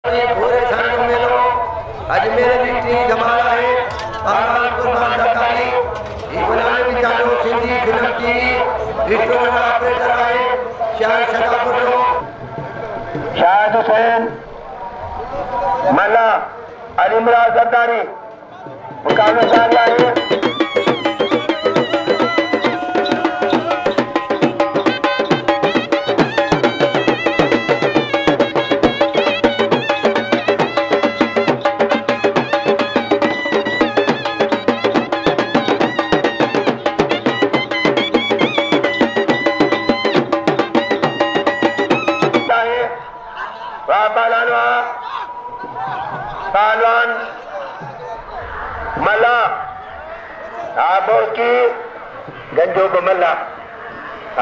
पूरे संग मिलो अजमेर डिस्ट्री जमाला है पहलवान कुर्बान सरकारी इब्राहिम भी चालू सिंधी फिल्म टीवी रिटोन ऑपरेटर है शान सदापुरो शाहिद हुसैन मल्ला अलीमराज जरदारी मुकाबले जारी है। पहलवान मल्ला आबो की गंजो मल्ला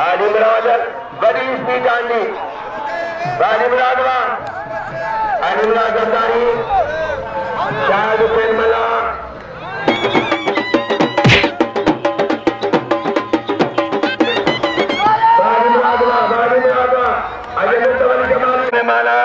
आली मुराद बड़ी स्पीड डांडी आली मुरादवा आली मुराद जरदारी शाहिद हुसैन मल्ला आली मुरादवा अजय तवली जमाल में माला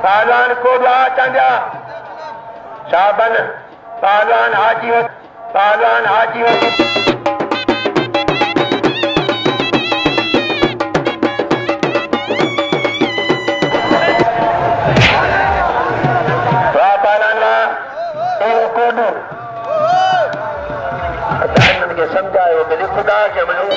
पहलवान को चंदा शाबन पहलवान हाजी पहलवान हाजी पहलवान के समझायो मेरे खुदा के मनो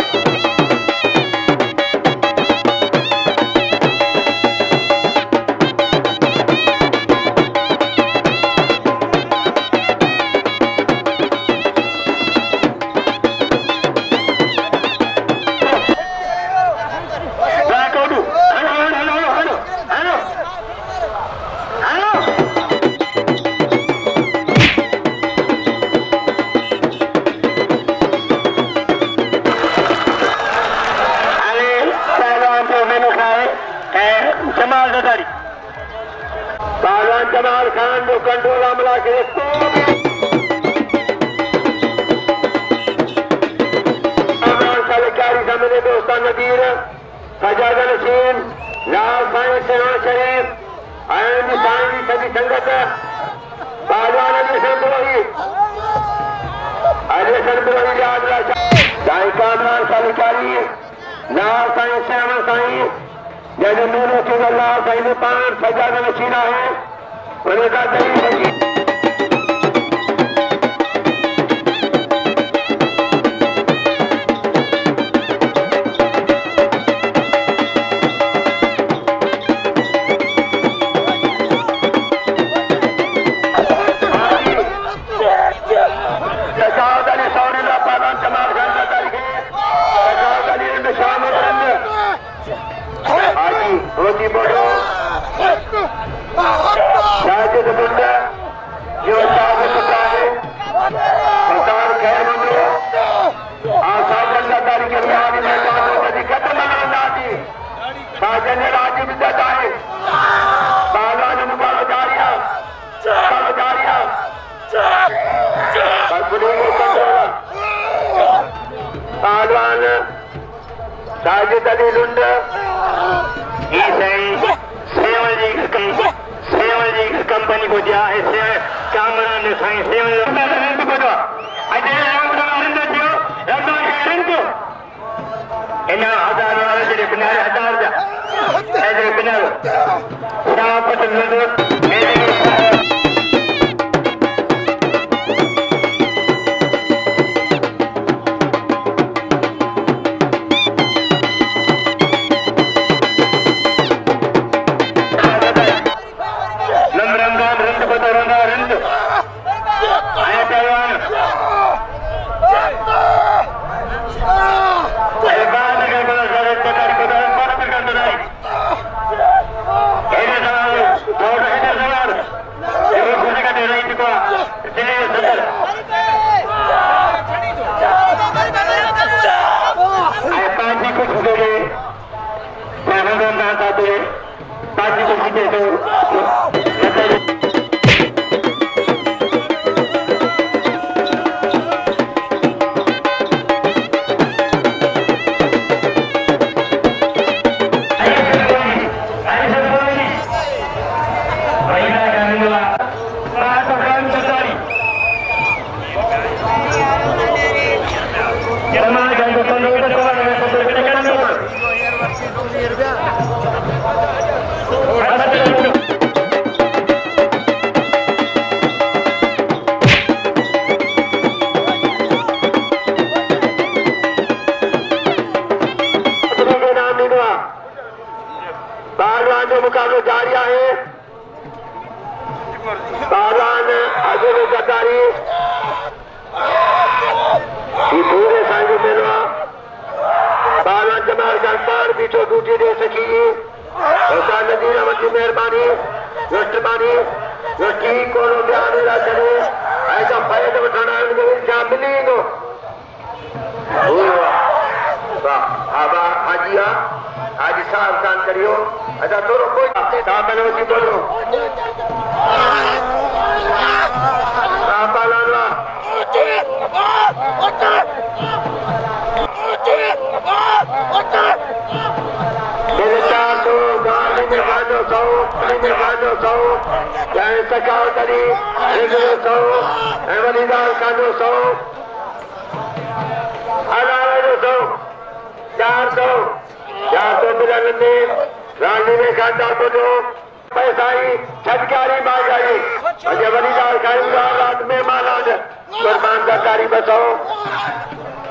पहलवान जमाल खान जो कंट्रोल हमला के मेरे दोस्ता नदीर सजाद नसीम लाल साई सेवा शरीफ आयन साई सभी संगत पहलवान अजय याद साई कामरान सालिकारी लाल साई सेवा साई जैसे मेरे के अल्लाह पहले पान सजाद नशीना है उन्हें का रोटी बोलो शाहिद मुंडा जो है सरकार खैर मंदो आसाद अल्लाह के बिहार में कानून की खत्म नादी साजन राज विद्या है पहलवान मुबारकारिया पहलवान साजिद अली लुंड कंपनी को दिया है कैमरा ने साइंस पहलवान जो मुकाबला जारी है पहलवान अजय गद्दारी पूरे साइड मेलवा पहलवान जमाल खान पार बीचो ड्यूटी दे सकी और नदीर अहमद की मेहरबानी दोस्तबानी जो ठीक को ध्यान ना करे ऐसा फायदा उठाना क्या मिलेगा हाजिया आज सावधान करियो अच्छा थोड़ा कोई साहब बोलो सकाओ करी 493 रानी में खाता बोलो पैसाई छटकारी बाजारी अजय वलीदार खाइंदार रात में मालाज कुर्बान गद्दारी बचाओ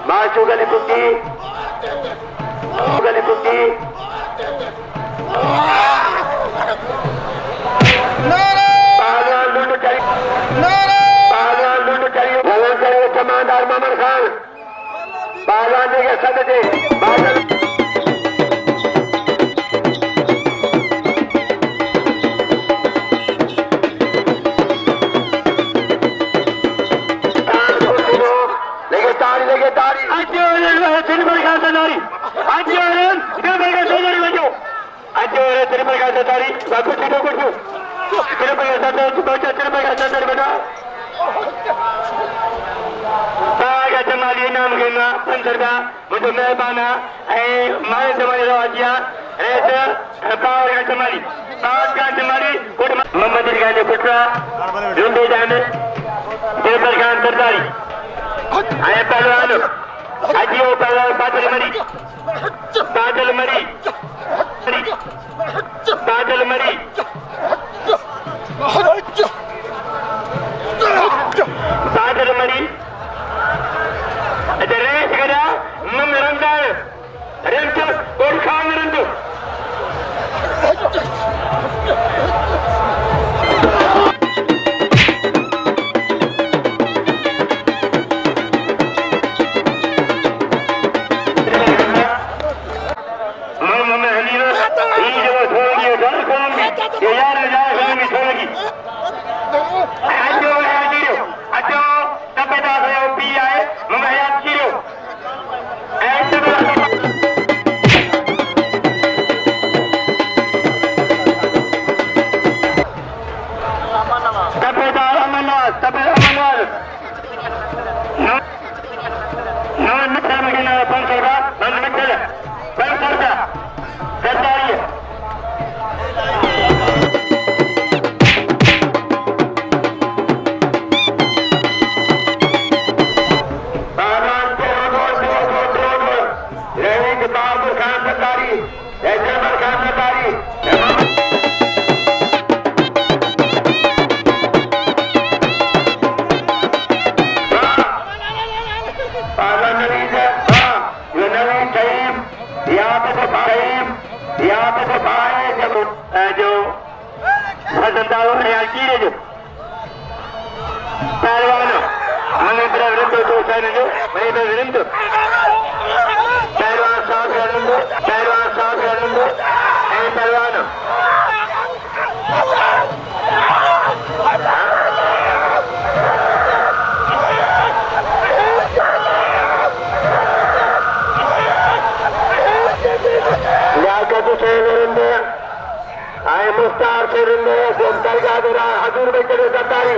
माशू गली बुकी कमांडर ममन खान पहलवान के सदके नाम घेना पंचरदा मुझे मेहरबाना मारे जमाने रवाजिया पावर का जमाली पावर का जमाली मोहम्मद गाने पुत्रा जुंदे जाने देवर खान सरदारी आए पहलवान अजियो पहलवान बादल मरी बादल मरी रेस करा मम रंगार रंग और खान रंग हजूर में चले गद्दारी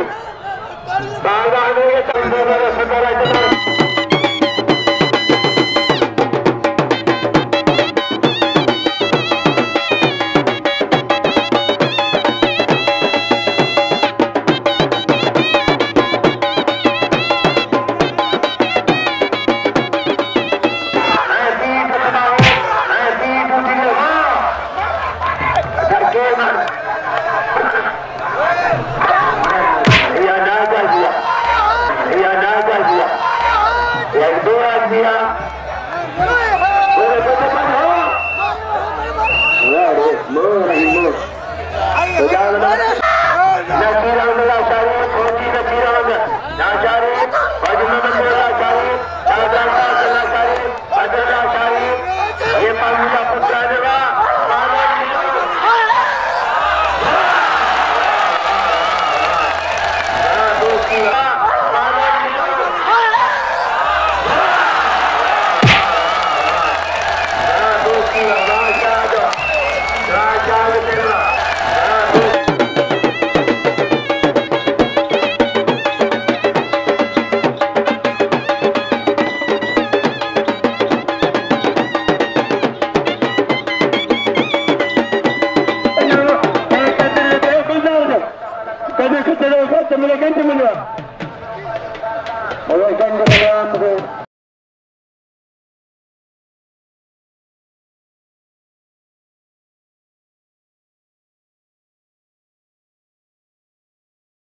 सलाम